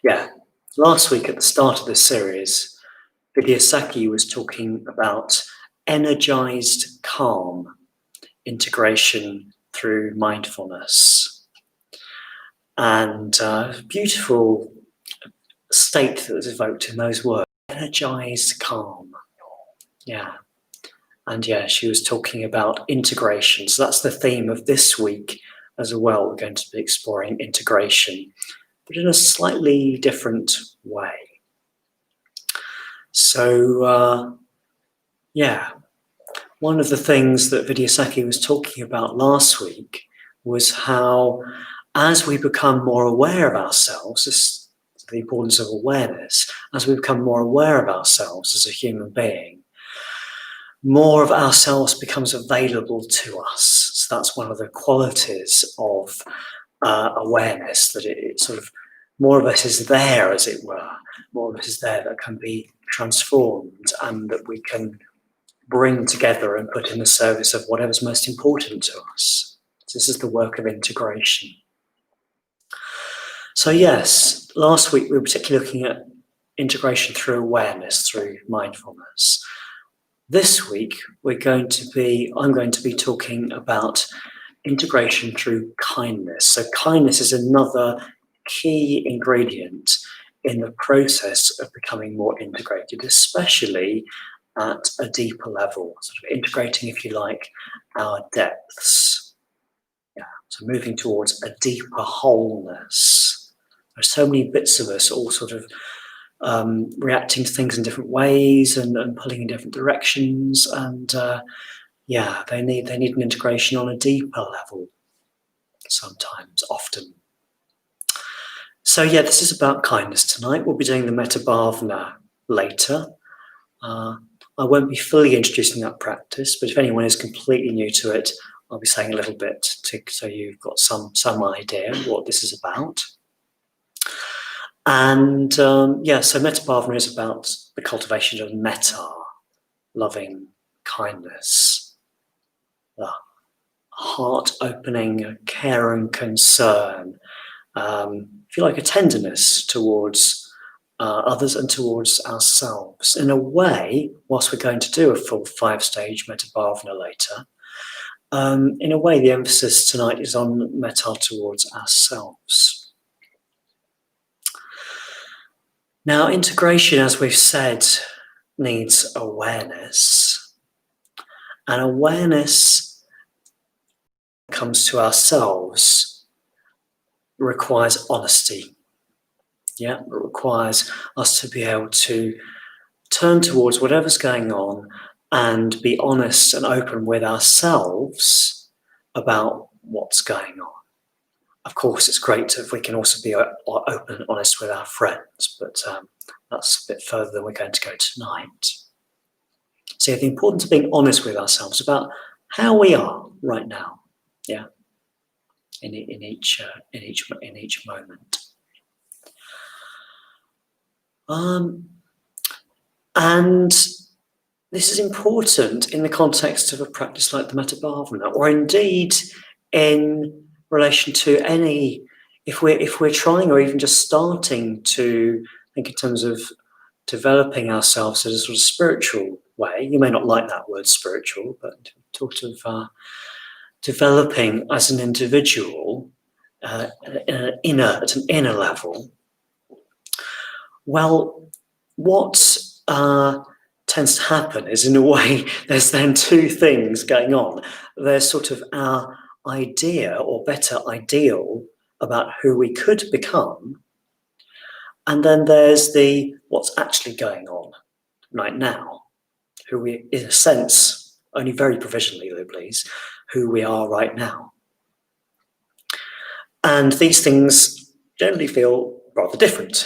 Yeah, last week at the start of this series, Vidyasaki was talking about energized calm, integration through mindfulness, and beautiful state that was evoked in those words, energized calm. Yeah, and yeah, she was talking about integration. So that's the theme of this week as well. We're going to be exploring integration, but in a slightly different way. So, one of the things that Vidyasaki was talking about last week was how, as we become more aware of ourselves, this is the importance of awareness, as we become more aware of ourselves as a human being, more of ourselves becomes available to us. So that's one of the qualities of awareness, that it sort of, more of us is there, as it were, more of us is there that can be transformed and that we can bring together and put in the service of whatever's most important to us. So this is the work of integration. So yes, last week we were particularly looking at integration through awareness, through mindfulness. This week I'm going to be talking about integration through kindness. So kindness is another key ingredient in the process of becoming more integrated, especially at a deeper level, sort of integrating, if you like, our depths. Yeah, so moving towards a deeper wholeness. There's so many bits of us all sort of reacting to things in different ways and pulling in different directions, and they need an integration on a deeper level. Sometimes, often. So yeah, this is about kindness tonight. We'll be doing the metta bhavana later. I won't be fully introducing that practice, but if anyone is completely new to it, I'll be saying a little bit so you've got some idea what this is about. And so metta bhavana is about the cultivation of metta, loving kindness, the heart opening, care and concern, if you like, a tenderness towards others and towards ourselves. In a way, whilst we're going to do a full 5-stage metta bhavana later, in a way the emphasis tonight is on metta towards ourselves. Now, integration, as we've said, needs awareness. And awareness comes to ourselves requires honesty. Yeah, it requires us to be able to turn towards whatever's going on and be honest and open with ourselves about what's going on. Of course, it's great if we can also be open and honest with our friends, but that's a bit further than we're going to go tonight. So the importance of being honest with ourselves about how we are right now, yeah, in each moment. And this is important in the context of a practice like the metta bhavana, or indeed in relation to any, if we're trying or even just starting to think in terms of developing ourselves in a sort of spiritual way. You may not like that word spiritual, but sort of developing as an individual at an inner level. Well, what tends to happen is, in a way, there's then two things going on. There's sort of our idea, or better, ideal about who we could become, and then there's what's actually going on right now, who we, in a sense, only very provisionally, though, please, who we are right now. And these things generally feel rather different.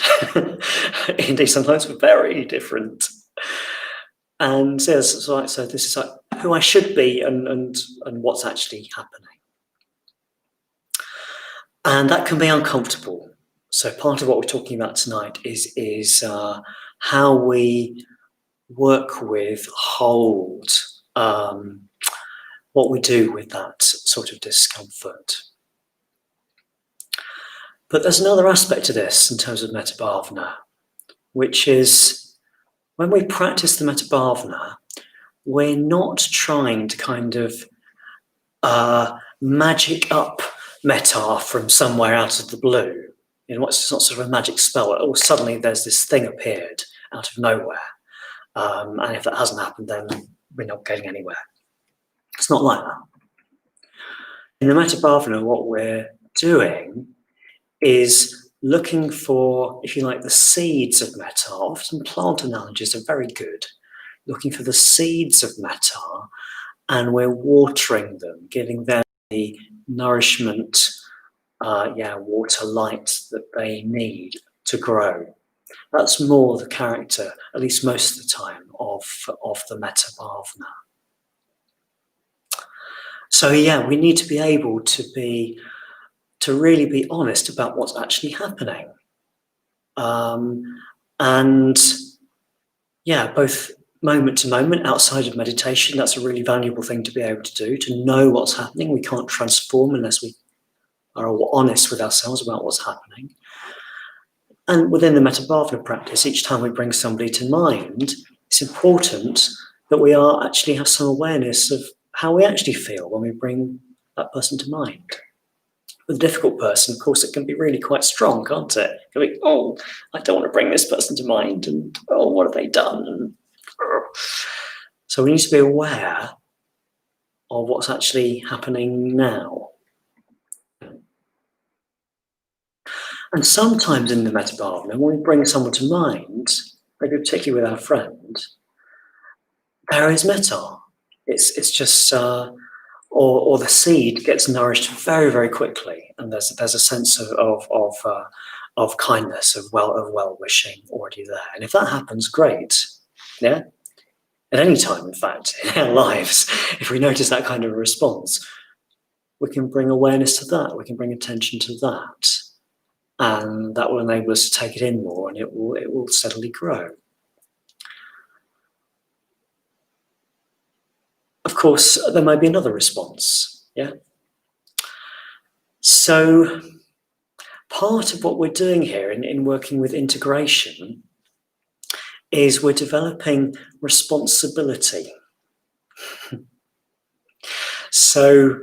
Indeed, sometimes very different. And so this is like who I should be and what's actually happening. And that can be uncomfortable. So part of what we're talking about tonight is how we work with, hold, what we do with that sort of discomfort. But there's another aspect to this in terms of metta bhavana, which is when we practice the metta bhavana, we're not trying to kind of magic up metta from somewhere out of the blue. It's not sort of a magic spell. Or suddenly there's this thing appeared out of nowhere. And if that hasn't happened, then we're not getting anywhere. It's not like that. In the metta bhavana, what we're doing is looking for, if you like, the seeds of metta. Often plant analogies are very good. Looking for the seeds of metta, and we're watering them, giving them the nourishment, water, light that they need to grow. That's more the character, at least most of the time, of the metta bhavana. So we need to be able to really be honest about what's actually happening. Both moment to moment outside of meditation, that's a really valuable thing to be able to do, to know what's happening. We can't transform unless we are honest with ourselves about what's happening. And within the metta bhavana practice, each time we bring somebody to mind, it's important that we actually have some awareness of how we actually feel when we bring that person to mind. With a difficult person, of course, it can be really quite strong, can't it? It can be, oh, I don't want to bring this person to mind, and oh, what have they done? And, so we need to be aware of what's actually happening now. And sometimes in the metta bhavana, when we bring someone to mind, maybe particularly with our friend, there is metta. It's just, or the seed gets nourished very, very quickly, and there's a sense of kindness, of well wishing already there. And if that happens, great. Yeah. At any time, in fact, in our lives, if we notice that kind of a response, we can bring awareness to that. We can bring attention to that. And that will enable us to take it in more, and it will steadily grow. Of course, there may be another response. Yeah. So part of what we're doing here in working with integration is we're developing responsibility. So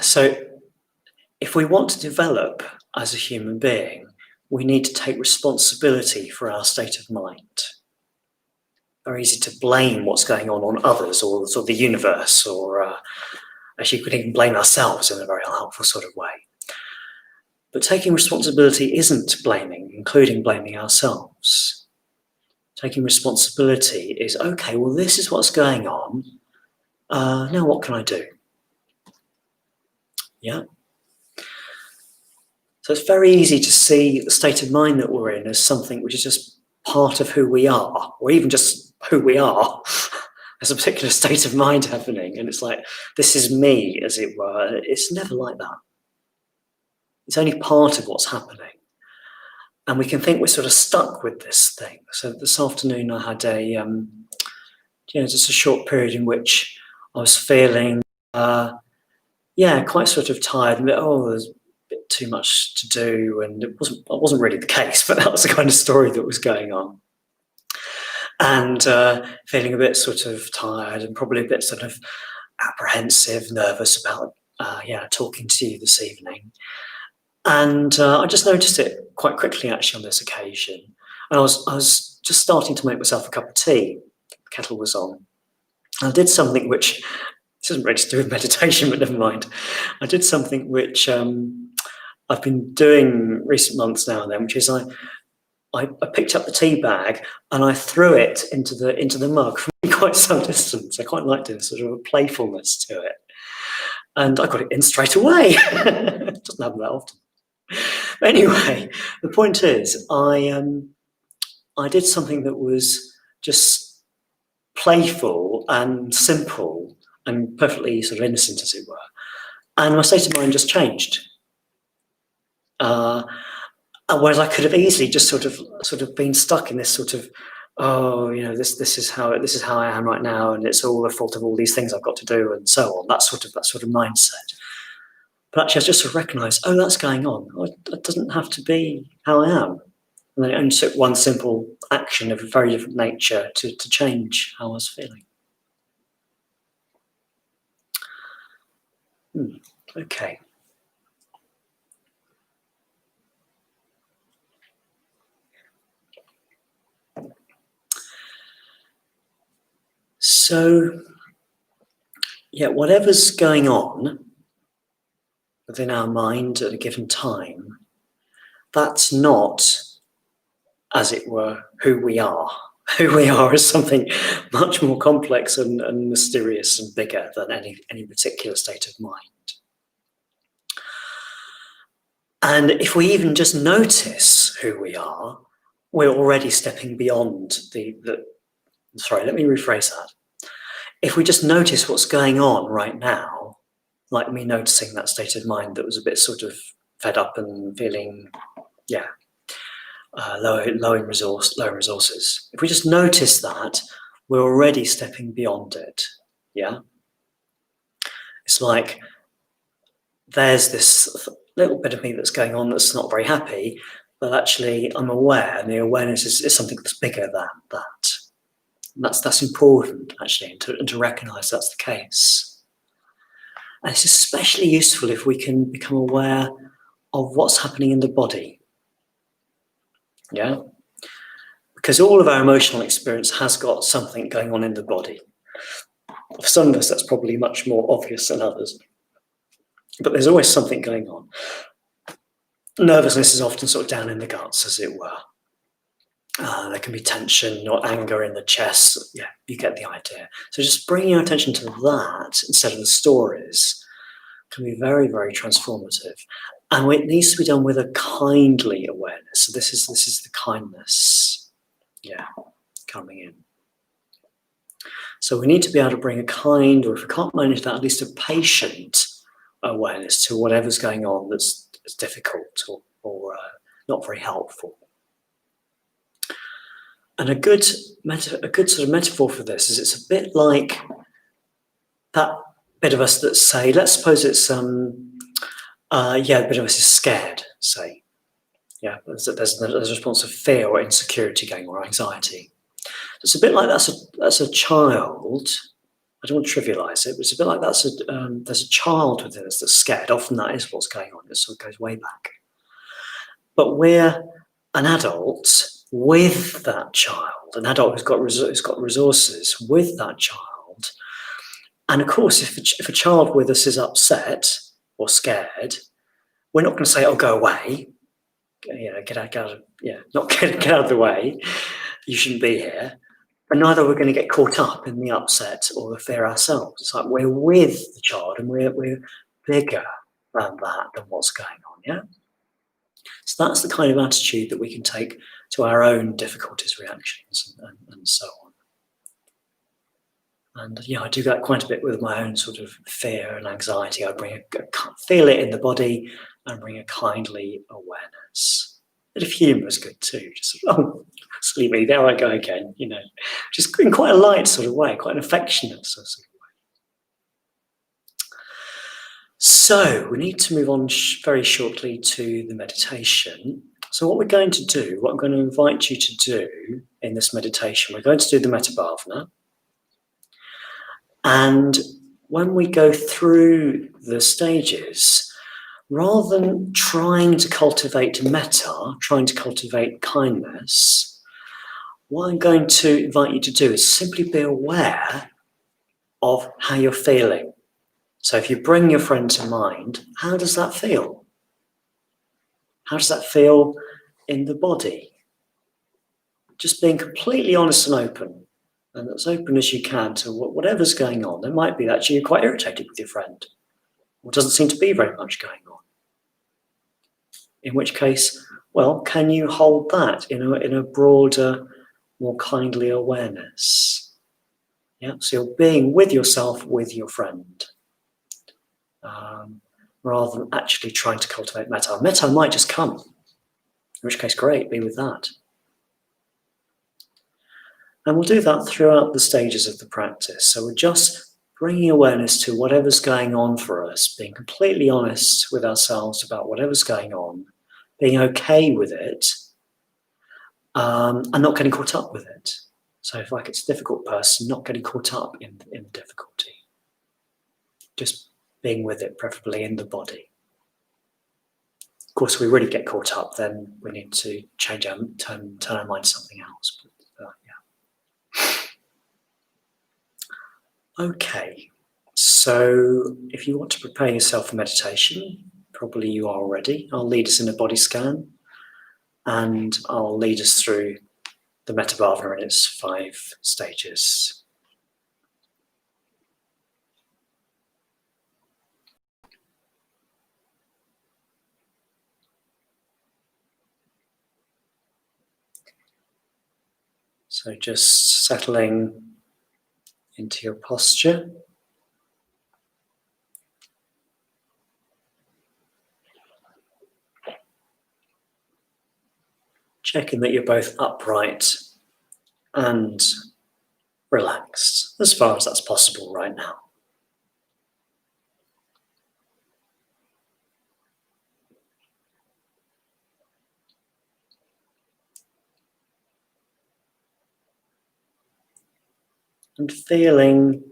so if we want to develop as a human being, we need to take responsibility for our state of mind. Very easy to blame what's going on others or sort of the universe, or actually we could even blame ourselves in a very unhelpful sort of way. But taking responsibility isn't blaming, including blaming ourselves. Taking responsibility is, okay, well, this is what's going on. Now what can I do? Yeah. So it's very easy to see the state of mind that we're in as something which is just part of who we are, or even just who we are. There's a particular state of mind happening, and it's like, this is me, as it were. It's never like that. It's only part of what's happening. And we can think we're sort of stuck with this thing. So this afternoon I had just a short period in which I was feeling, quite sort of tired, and there's a bit too much to do, and it wasn't really the case, but that was the kind of story that was going on. And feeling a bit sort of tired and probably a bit sort of apprehensive, nervous about talking to you this evening. And I just noticed it quite quickly, actually, on this occasion. And I was just starting to make myself a cup of tea. The kettle was on. And I did something which, this isn't really to do with meditation, but never mind. I did something which I've been doing recent months now and then, which is I picked up the tea bag and I threw it into the mug from quite some distance. I quite liked it, sort of a playfulness to it. And I got it in straight away. It doesn't happen that often. But anyway, the point is, I did something that was just playful and simple and perfectly sort of innocent, as it were. And my state of mind just changed. Whereas I could have easily just sort of been stuck in this sort of oh, this is how I am right now, and it's all the fault of all these things I've got to do, and so on. That sort of mindset. But actually, I just sort of recognise, oh, that's going on. Oh, it doesn't have to be how I am. And then it only took one simple action of a very different nature to change how I was feeling. Okay. So, yeah, whatever's going on within our mind at a given time, that's not, as it were, who we are. Who we are is something much more complex and mysterious and bigger than any particular state of mind. And if we even just notice who we are, we're already stepping beyond sorry, let me rephrase that. If we just notice what's going on right now, like me noticing that state of mind that was a bit sort of fed up and feeling, low in resources. If we just notice that, we're already stepping beyond it. Yeah, it's like there's this little bit of me that's going on that's not very happy, but actually I'm aware, and the awareness is something that's bigger than that. And that's important actually, and to recognise that's the case. And it's especially useful if we can become aware of what's happening in the body. Yeah. Because all of our emotional experience has got something going on in the body. For some of us, that's probably much more obvious than others. But there's always something going on. Nervousness is often sort of down in the guts, as it were. There can be tension or anger in the chest. Yeah, you get the idea. So just bringing your attention to that instead of the stories can be very, very transformative. And it needs to be done with a kindly awareness. So this is the kindness. Yeah, coming in. So we need to be able to bring a kind, or if we can't manage that, at least a patient awareness to whatever's going on that's difficult or not very helpful. And a good sort of metaphor for this is it's a bit like that bit of us that say, let's suppose it's a bit of us is scared, say. Yeah, there's a response of fear or insecurity going on, or anxiety. It's a bit like that's a child. I don't want to trivialise it, but it's a bit like there's a child within us that's scared. Often that is what's going on. It sort of goes way back. But we're an adult with that child, an adult who's got resources with that child. And of course, if a child with us is upset or scared, we're not going to say, "Oh, go away." Get out of the way. You shouldn't be here. But neither are we going to get caught up in the upset or the fear ourselves. It's like we're with the child and we're bigger than what's going on. Yeah. So that's the kind of attitude that we can take to our own difficulties, reactions, and so on. And I do that quite a bit with my own sort of fear and anxiety. I feel it in the body and bring a kindly awareness. A bit of humour is good too. Just sort of, silly me, there I go again. Just in quite a light sort of way, quite an affectionate sort of way. So we need to move on very shortly to the meditation. So what I'm going to invite you to do in this meditation, we're going to do the metta bhavana. And when we go through the stages, rather than trying to cultivate metta, trying to cultivate kindness, what I'm going to invite you to do is simply be aware of how you're feeling. So if you bring your friend to mind, how does that feel? How does that feel in the body? Just being completely honest and open. And as open as you can to whatever's going on. It might be that you're quite irritated with your friend, or doesn't seem to be very much going on. In which case, well, can you hold that in a broader, more kindly awareness? Yeah, so you're being with yourself, with your friend, rather than actually trying to cultivate metta. Metta might just come, in which case, great, be with that. And we'll do that throughout the stages of the practice. So we're just bringing awareness to whatever's going on for us, being completely honest with ourselves about whatever's going on, being okay with it, and not getting caught up with it. So if like it's a difficult person, not getting caught up in difficulty. Just being with it, preferably in the body. Of course, if we really get caught up, then we need to change our turn our mind to something else. Okay, so if you want to prepare yourself for meditation, probably you are already. I'll lead us in a body scan, and I'll lead us through the metta bhavana in its 5 stages. So just settling into your posture. Checking that you're both upright and relaxed, as far as that's possible right now. And feeling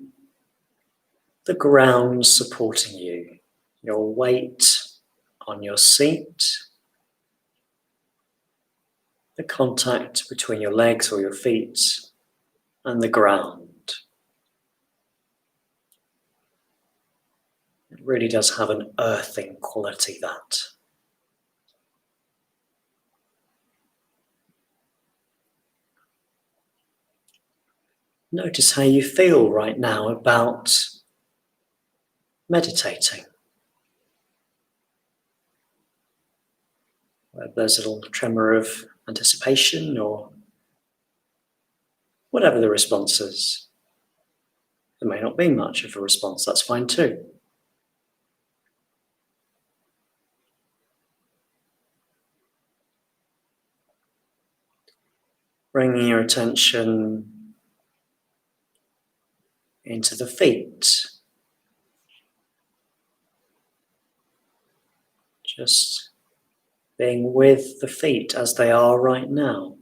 the ground supporting you, your weight on your seat, the contact between your legs or your feet and the ground. It really does have an earthing quality, that. Notice how you feel right now about meditating. Whether there's a little tremor of anticipation or whatever the response is. There may not be much of a response, that's fine too. Bringing your attention into the feet. Just being with the feet as they are right now.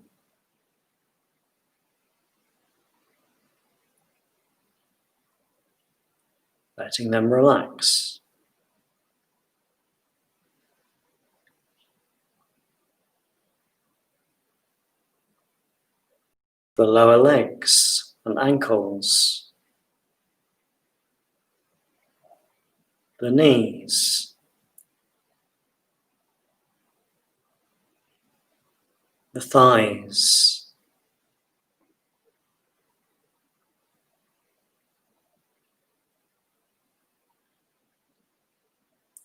Letting them relax. The lower legs and ankles. The knees. The thighs.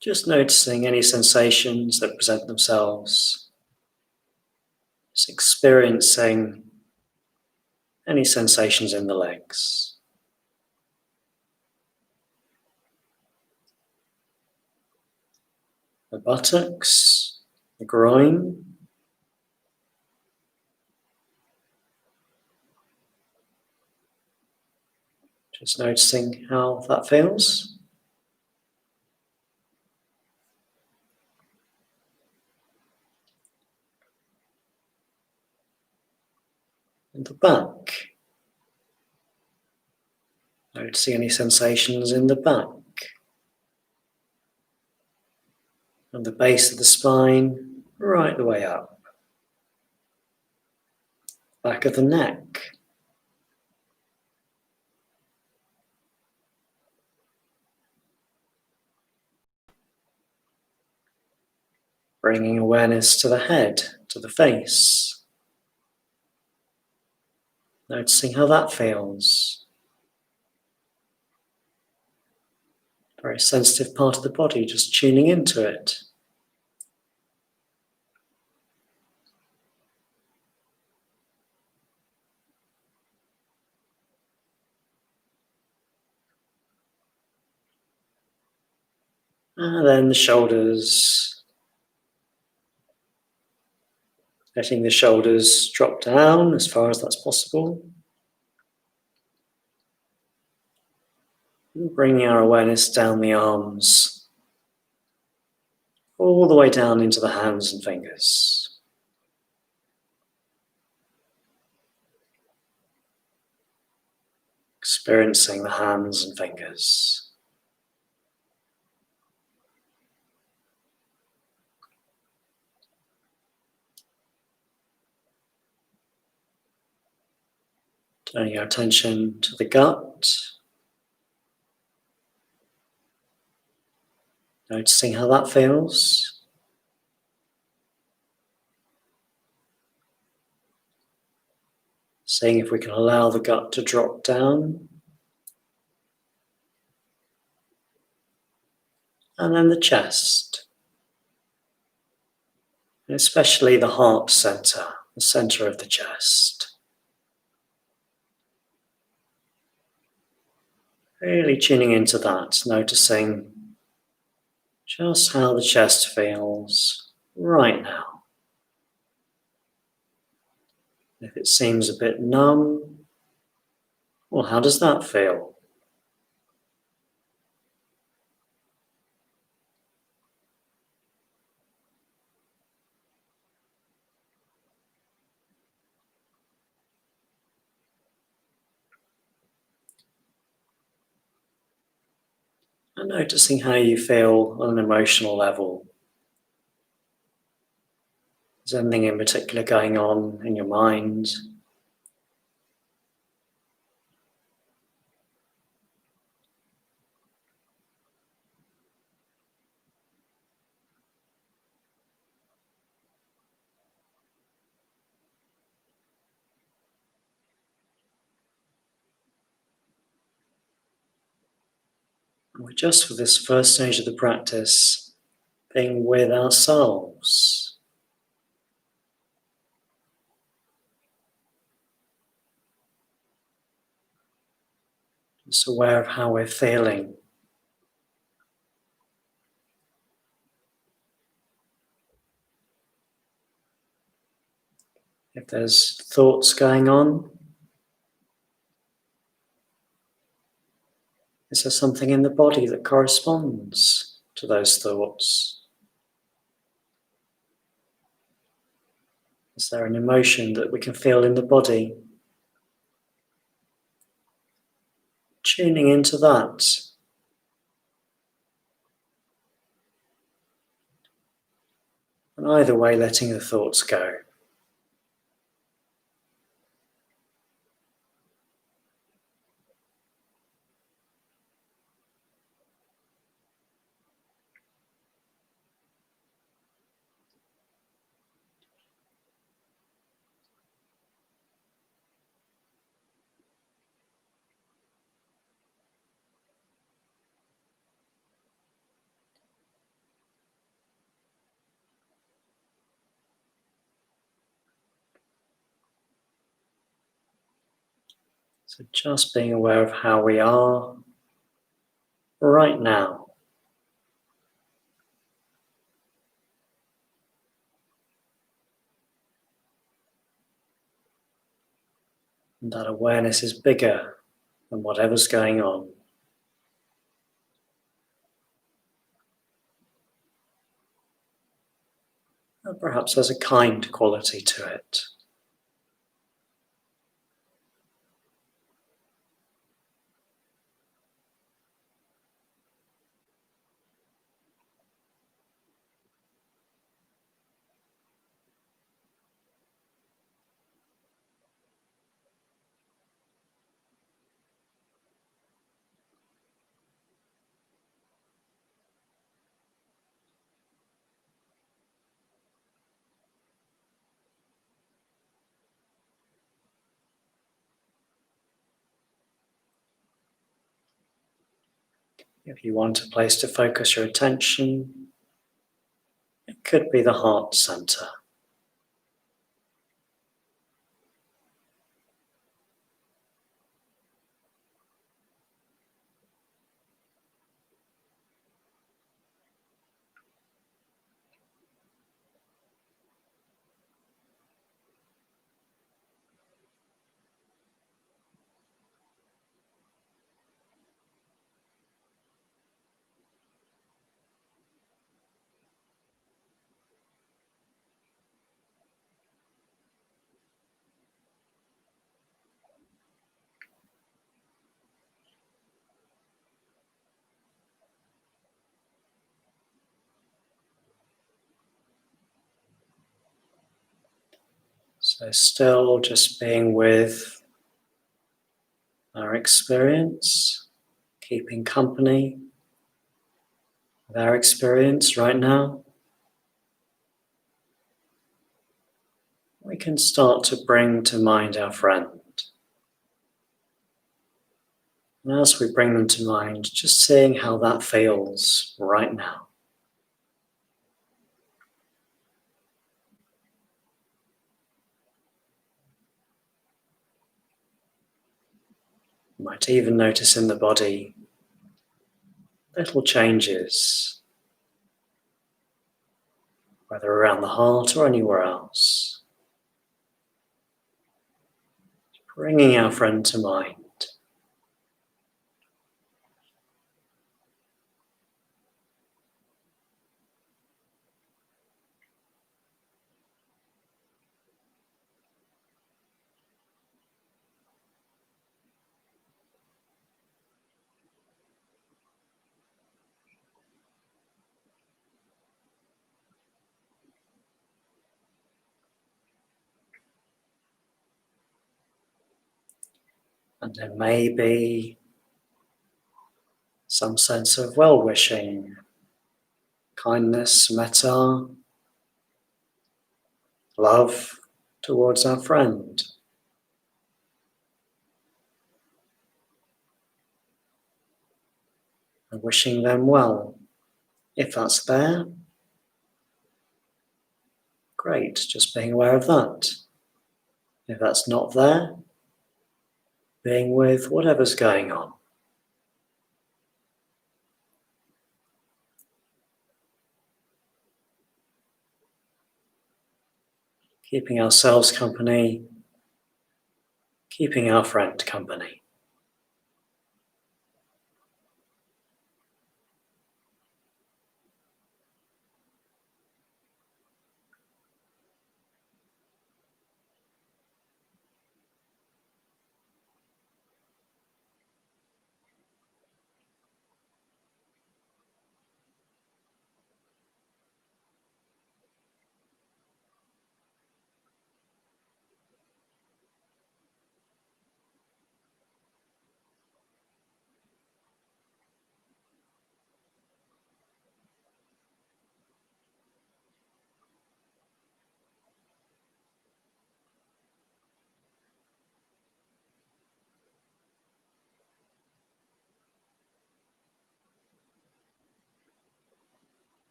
Just noticing any sensations that present themselves. Just experiencing any sensations in the legs. The buttocks, the groin. Just noticing how that feels. And the back. Noticing any sensations in the back. And the base of the spine, right the way up. Back of the neck. Bringing awareness to the head, to the face. Noticing how that feels. Very sensitive part of the body, just tuning into it. And then the shoulders. Letting the shoulders drop down as far as that's possible. Bringing our awareness down the arms, all the way down into the hands and fingers. Experiencing the hands and fingers. Turning your attention to the gut. Noticing how that feels. Seeing if we can allow the gut to drop down. And then the chest. And especially the heart center, the center of the chest. Really tuning into that, noticing just how the chest feels right now. If it seems a bit numb, well, how does that feel? And noticing how you feel on an emotional level. Is there anything in particular going on in your mind? And we're just for this first stage of the practice, being with ourselves. Just aware of how we're feeling. If there's thoughts going on, is there something in the body that corresponds to those thoughts? Is there an emotion that we can feel in the body? Tuning into that. And either way, letting the thoughts go. So just being aware of how we are right now. And that awareness is bigger than whatever's going on. And perhaps there's a kind quality to it. If you want a place to focus your attention, it could be the heart center. So still just being with our experience, keeping company with our experience right now. We can start to bring to mind our friend. And as we bring them to mind, just seeing how that feels right now. You might even notice in the body little changes, whether around the heart or anywhere else. Bringing our friend to mind. And there may be some sense of well-wishing, kindness, metta, love towards our friend. And wishing them well. If that's there, great, just being aware of that. If that's not there, being with whatever's going on. Keeping ourselves company, keeping our friend company.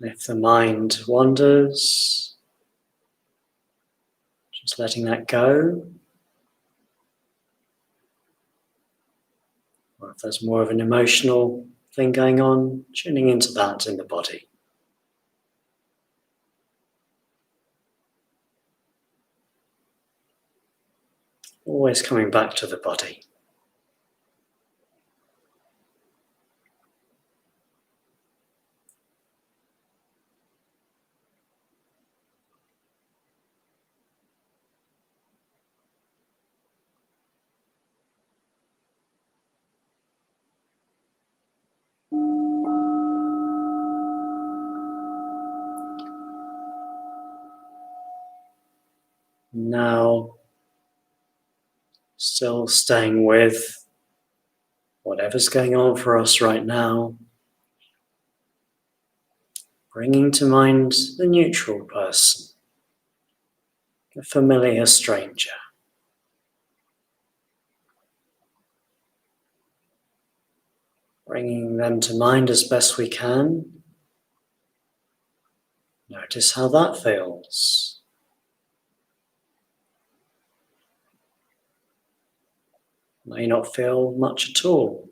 And if the mind wanders, just letting that go. Or if there's more of an emotional thing going on, tuning into that in the body. Always coming back to the body. Now, still staying with whatever's going on for us right now, bringing to mind the neutral person, the familiar stranger. Bringing them to mind as best we can. Notice how that feels. may not feel much at all.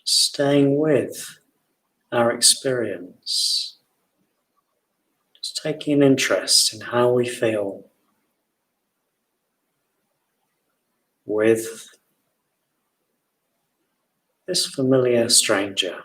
Staying with our experience, just taking an interest in how we feel with this familiar stranger.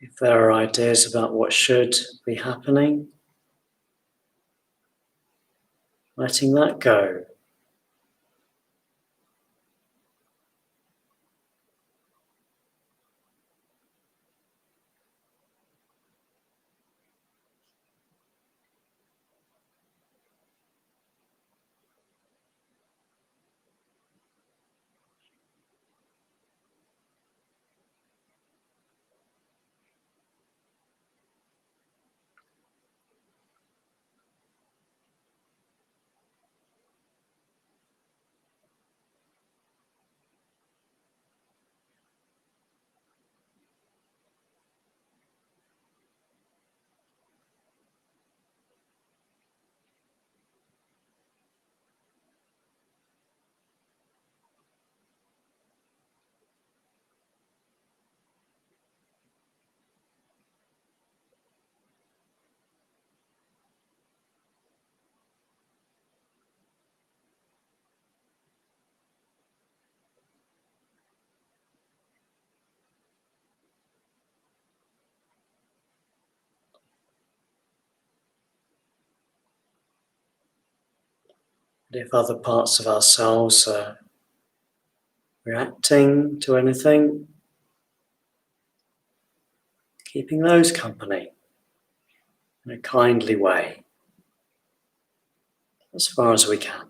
If there are ideas about what should be happening, letting that go. And if other parts of ourselves are reacting to anything, keeping those company in a kindly way, as far as we can.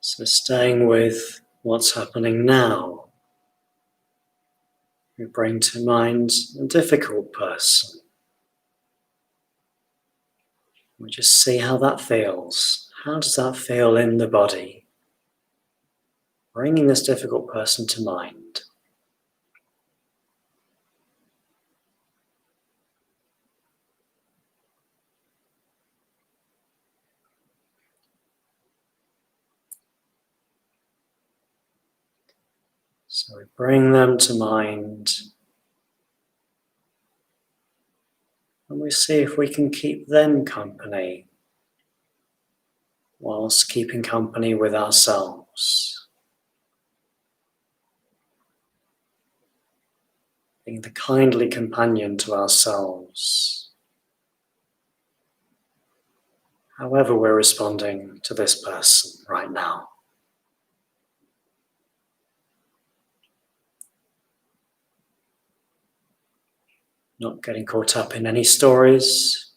So staying with what's happening now, we bring to mind a difficult person. We just see how that feels. How does that feel in the body? Bringing this difficult person to mind. So we bring them to mind and we see if we can keep them company whilst keeping company with ourselves. Being the kindly companion to ourselves, however we're responding to this person right now. Not getting caught up in any stories,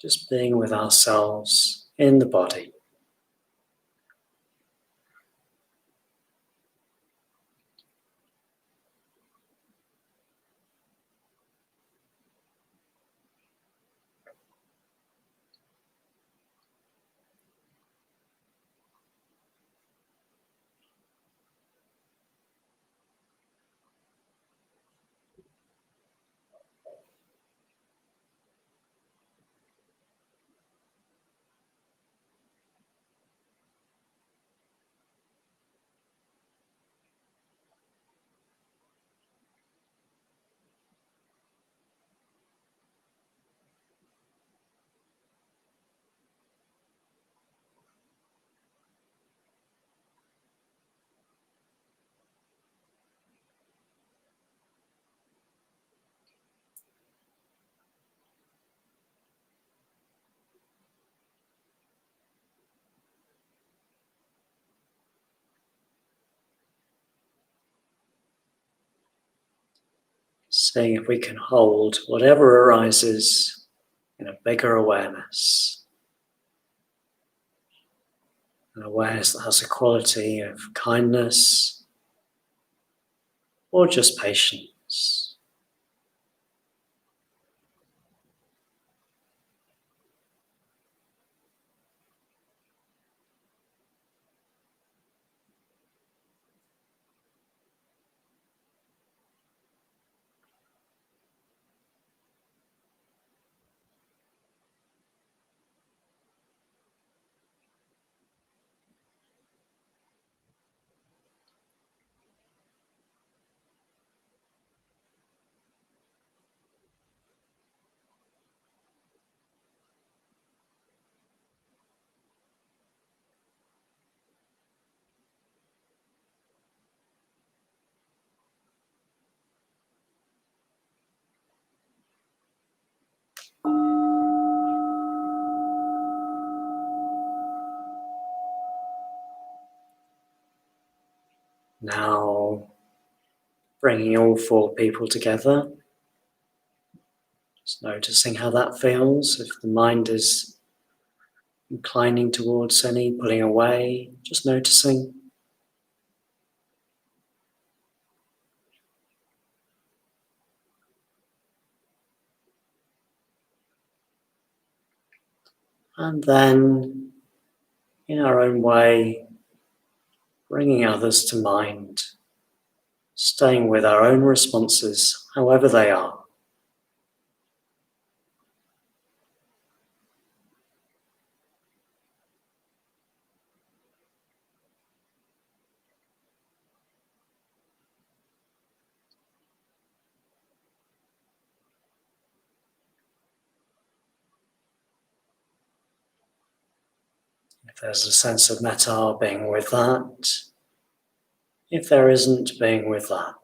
just being with ourselves in the body. Seeing if we can hold whatever arises in a bigger awareness. An awareness that has a quality of kindness or just patience. Now, bringing all four people together, just noticing how that feels. If the mind is inclining towards any, pulling away, just noticing. And then, in our own way, bringing others to mind, staying with our own responses, however they are. If there's a sense of metta, being with that. If there isn't, being with that.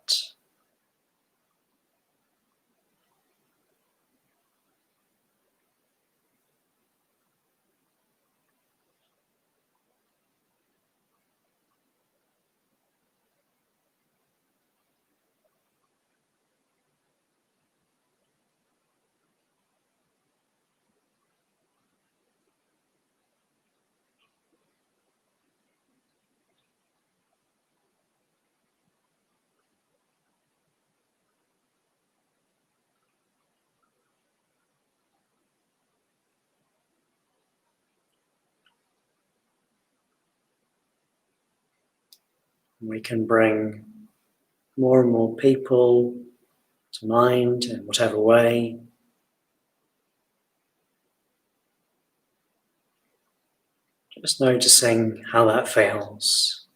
We can bring more and more people to mind in whatever way. Just noticing how that feels.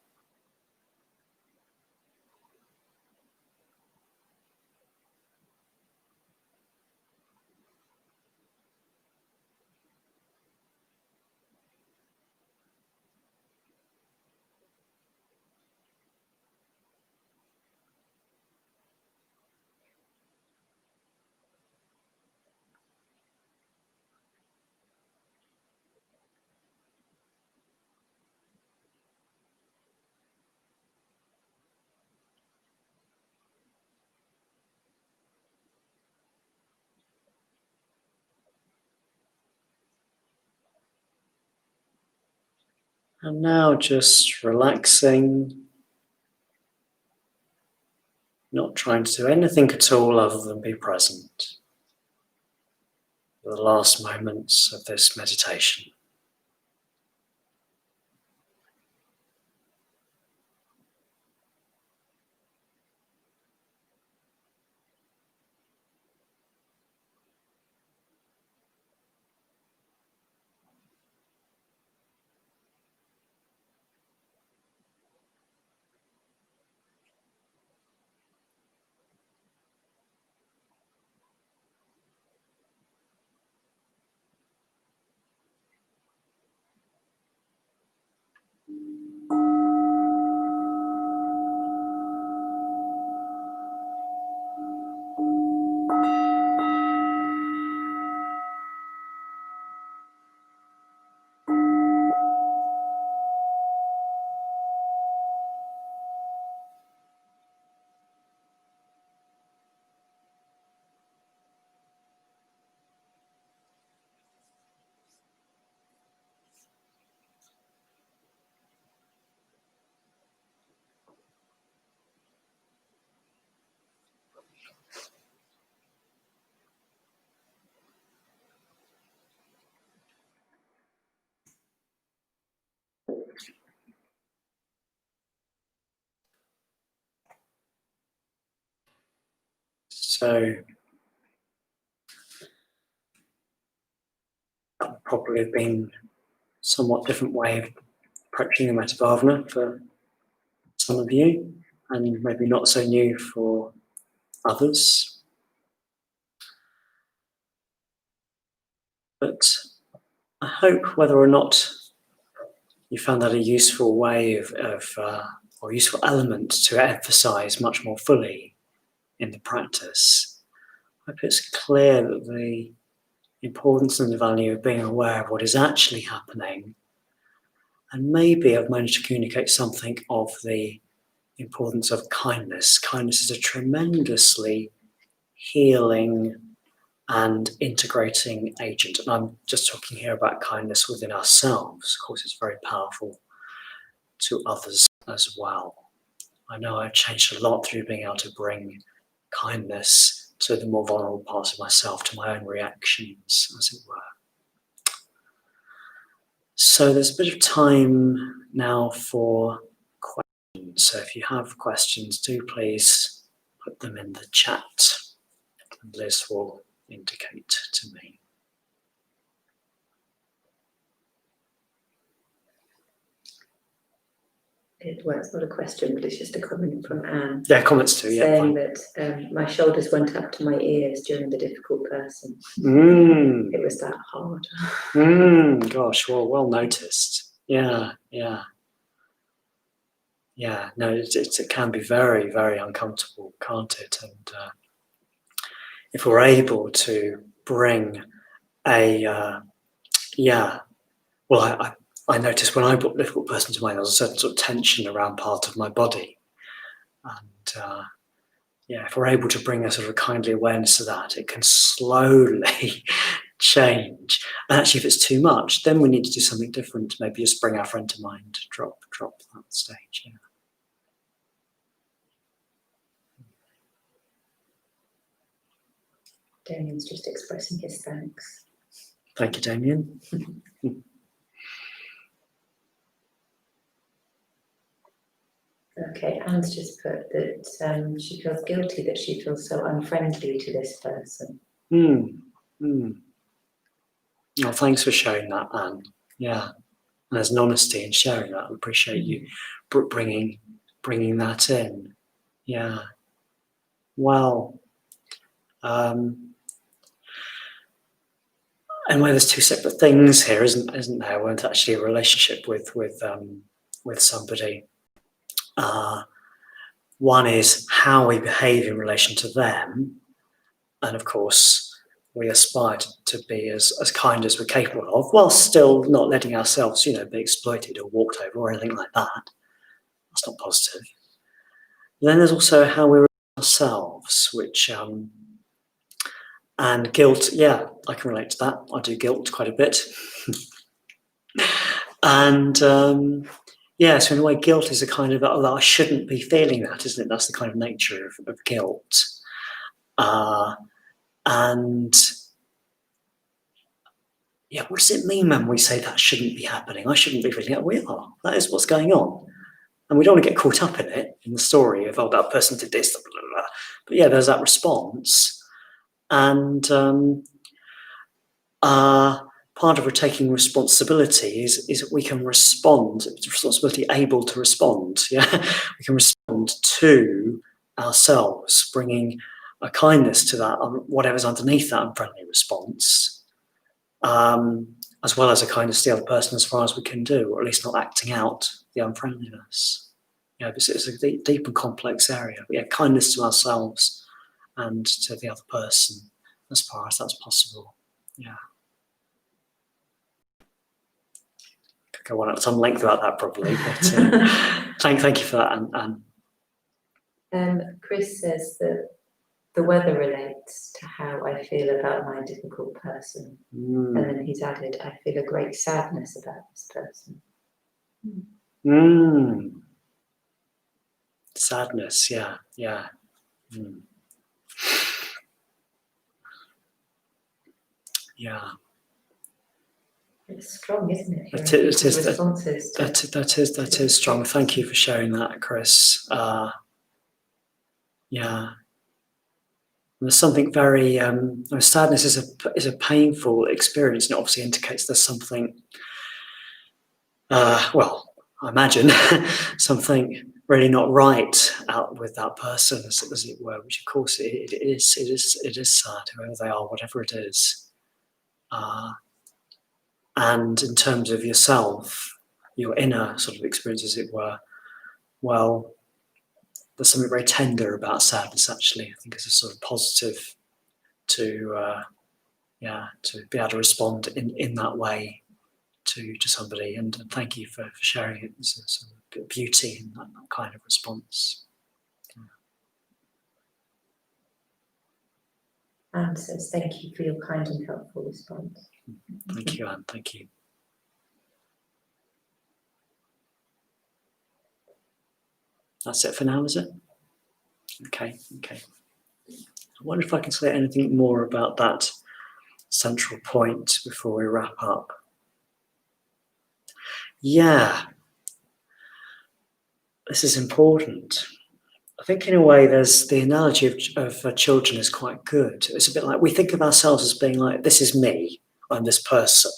And now just relaxing, not trying to do anything at all other than be present for the last moments of this meditation. So that would probably have been a somewhat different way of approaching the metta bhavana for some of you, and maybe not so new for others. But I hope whether or not you found that a useful way or useful element to emphasize much more fully in the practice, I hope it's clear that the importance and the value of being aware of what is actually happening, and maybe I've managed to communicate something of the importance of kindness. Kindness is a tremendously healing and integrating agent. And I'm just talking here about kindness within ourselves. Of course, it's very powerful to others as well. I know I've changed a lot through being able to bring kindness to the more vulnerable parts of myself, to my own reactions, as it were. So there's a bit of time now for questions. So if you have questions, do please put them in the chat, and Liz will indicate to me. Well, it's not a question, but it's just a comment from Anne. Yeah, comments too, yeah. Saying that my shoulders went up to my ears during the difficult person. It was that hard. Gosh, well noticed. Yeah. No, it can be very, very uncomfortable, can't it? And if we're able to bring I noticed when I brought the difficult person to mind, there was a certain sort of tension around part of my body. And if we're able to bring a sort of kindly awareness to that, it can slowly change. And actually, if it's too much, then we need to do something different. Maybe just bring our friend to mind, drop that stage. Yeah. Damien's just expressing his thanks. Thank you, Damien. Okay, Anne's just put that she feels guilty that she feels so unfriendly to this person. Well, thanks for sharing that, Anne. Yeah, and there's an honesty in sharing that. I appreciate you bringing that in. Yeah. Well, and where there's two separate things here, isn't there? We're actually a relationship with somebody. One is how we behave in relation to them, and of course, we aspire to be as kind as we're capable of, while still not letting ourselves, be exploited or walked over or anything like that. That's not positive. Then there's also how we relate to ourselves, which and guilt. Yeah, I can relate to that. I do guilt quite a bit. And so in a way, guilt is a kind of, oh, I shouldn't be feeling that, isn't it? That's the kind of nature of guilt. And what does it mean when we say that shouldn't be happening? I shouldn't be feeling that. We are. That is what's going on. And we don't want to get caught up in it, in the story of, oh, that person did this, blah, blah, blah. But there's that response. And part of taking responsibility is that we can respond, responsibility able to respond. We can respond to ourselves, bringing a kindness to that, whatever's underneath that unfriendly response, as well as a kindness to the other person as far as we can do, or at least not acting out the unfriendliness. It's a deep and complex area. Kindness to ourselves and to the other person as far as that's possible. Could go on at some length about that probably, but thank you for that, Anne. Chris says that the weather relates to how I feel about my difficult person. And then he's added, I feel a great sadness about this person. Sadness, yeah. Yeah. It's strong, isn't it? That is strong. Thank you for sharing that, Chris. There's something very sadness is a painful experience, and it obviously indicates there's something. I imagine something really not right out with that person, as it were. Which, of course, it is sad, whoever they are, whatever it is. And in terms of yourself, your inner sort of experience, as it were, well, there's something very tender about sadness, actually. I think it's a sort of positive to be able to respond in that way to somebody. And thank you for sharing it. There's a sort of beauty in that kind of response. Anne says, thank you for your kind and helpful response. Thank you, Anne. Thank you. That's it for now, is it? Okay. I wonder if I can say anything more about that central point before we wrap up. This is important. I think in a way there's the analogy of children is quite good. It's a bit like we think of ourselves as being like, this is me, I'm this person.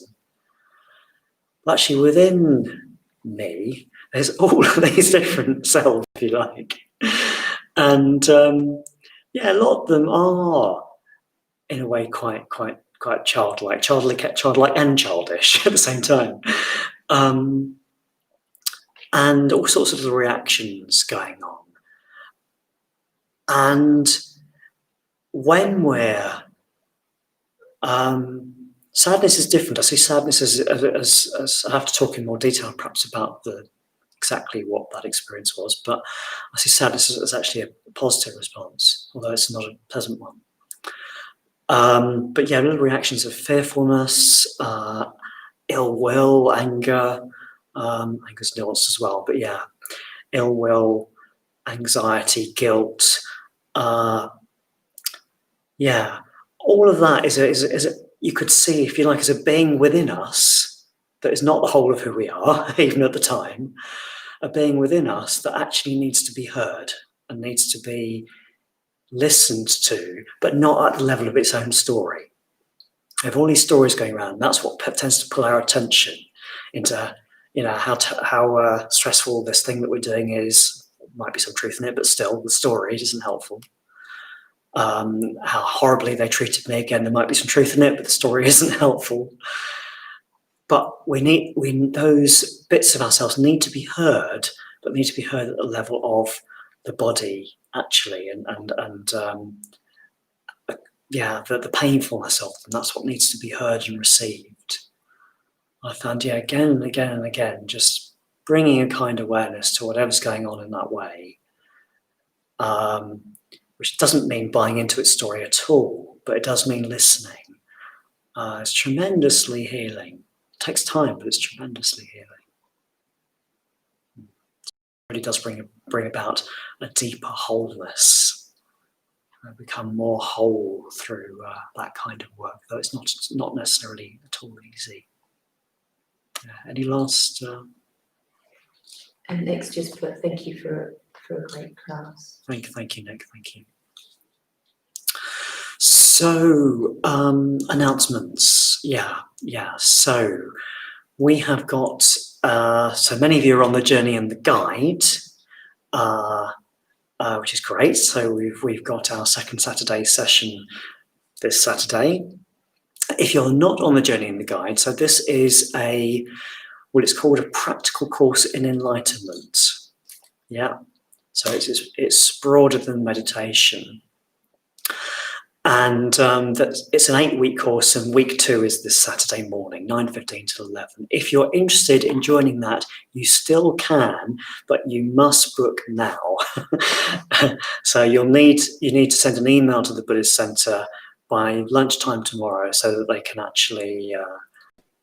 But actually within me, there's all of these different selves, if you like. And a lot of them are, in a way, quite childlike and childish at the same time. And all sorts of reactions going on. And when we're sadness is different. I see sadness as I have to talk in more detail perhaps about exactly what that experience was, but I see sadness as actually a positive response, although it's not a pleasant one. But little reactions of fearfulness, ill will, anger, anger's nuanced as well, but ill will, anxiety, guilt, all of that is a you could see, if you like, as a being within us that is not the whole of who we are, even at the time, a being within us that actually needs to be heard and needs to be listened to, but not at the level of its own story. We have all these stories going around. That's what tends to pull our attention into, how stressful this thing that we're doing is. Might be some truth in it, but still, the story isn't helpful. How horribly they treated me, again, there might be some truth in it, but the story isn't helpful. But those bits of ourselves need to be heard, but need to be heard at the level of the body, actually, and the painfulness of them. That's what needs to be heard and received. I found, again and again and again, just bringing a kind awareness to whatever's going on in that way, which doesn't mean buying into its story at all, but it does mean listening. It's tremendously healing. It takes time, but it's tremendously healing. really does bring about a deeper wholeness. Become more whole through that kind of work, though it's not necessarily at all easy. Any last? And Nick's just put, thank you for a great class. Thank you, Nick. Thank you. So announcements, yeah. So we have got. So many of you are on the journey and the guide. Which is great. So we've got our second Saturday session this Saturday. If you're not on the journey and the guide, so this is it's called a practical course in enlightenment. Yeah. So it's broader than meditation. And it's an 8-week course, and week 2 is this Saturday morning, 9:15 to 11. If you're interested in joining that, you still can, but you must book now. So you need to send an email to the Buddhist Centre by lunchtime tomorrow, so that they can actually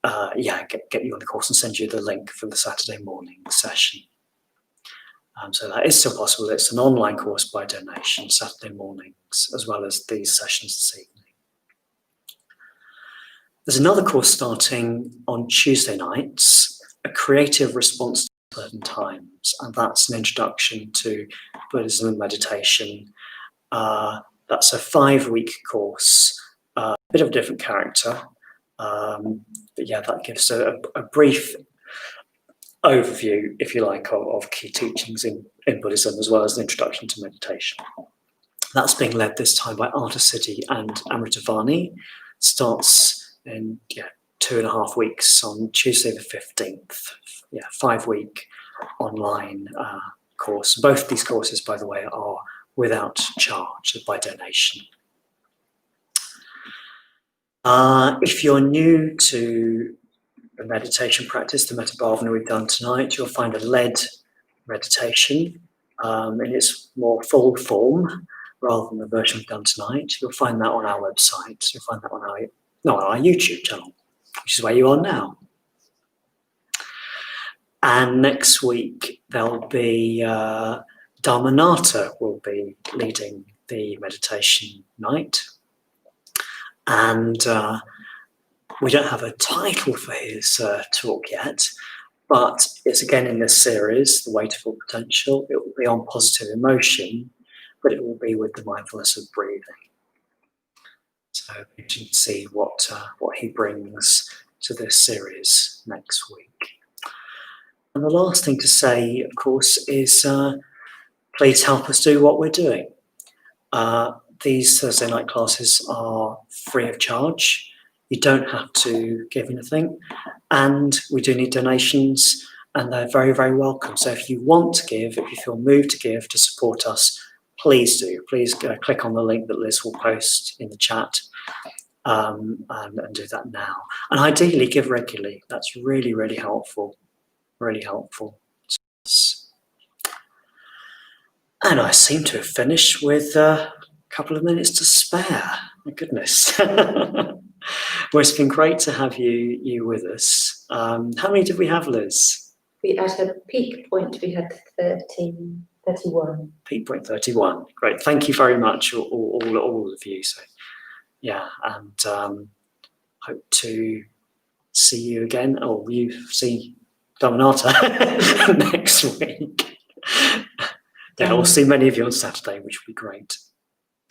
get you on the course and send you the link for the Saturday morning session. So that is still possible. It's an online course by donation, Saturday mornings, as well as these sessions this evening. There's another course starting on Tuesday nights, a creative response to certain times, and that's an introduction to Buddhism and meditation. That's a 5-week course, a bit of a different character, but yeah, that gives a brief overview, if you like, of key teachings in Buddhism, as well as an introduction to meditation. That's being led this time by Arta Siddhi and Amritavani. Starts in 2.5 weeks on Tuesday the 15th. 5-week online course. Both of these courses, by the way, are without charge, by donation. If you're new to the meditation practice, the metta bhavana we've done tonight, you'll find a led meditation in its more full form rather than the version we've done tonight. You'll find that on our website. You'll find that on our YouTube channel, which is where you are now. And next week there'll be Dharmanatha will be leading the meditation night, and we don't have a title for his talk yet, but it's again in this series, The Way to Full Potential. It will be on positive emotion, but it will be with the mindfulness of breathing. So you can see what he brings to this series next week. And the last thing to say, of course, is please help us do what we're doing. These Thursday night classes are free of charge. You don't have to give anything, and we do need donations, and they're very, very welcome. So if you want to give, if you feel moved to give to support us, please do. Please click on the link that Liz will post in the chat and do that now. And ideally, give regularly. That's really, really helpful. Really helpful to us. And I seem to have finished with a couple of minutes to spare. My goodness. Well, it's been great to have you with us. How many did we have, Liz? At a peak point, we had 31. Peak point 31. Great. Thank you very much, all of you. So, yeah, and hope to see you again, or you see Dharmanatha next week. Yeah, we'll see many of you on Saturday, which will be great.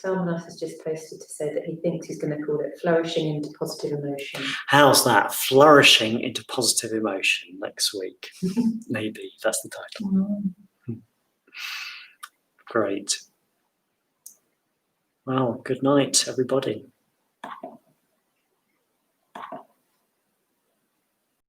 Dharmanatha has just posted to say that he thinks he's going to call it Flourishing into Positive Emotion. How's that? Flourishing into Positive Emotion next week. Maybe that's the title. Great. Well, good night, everybody.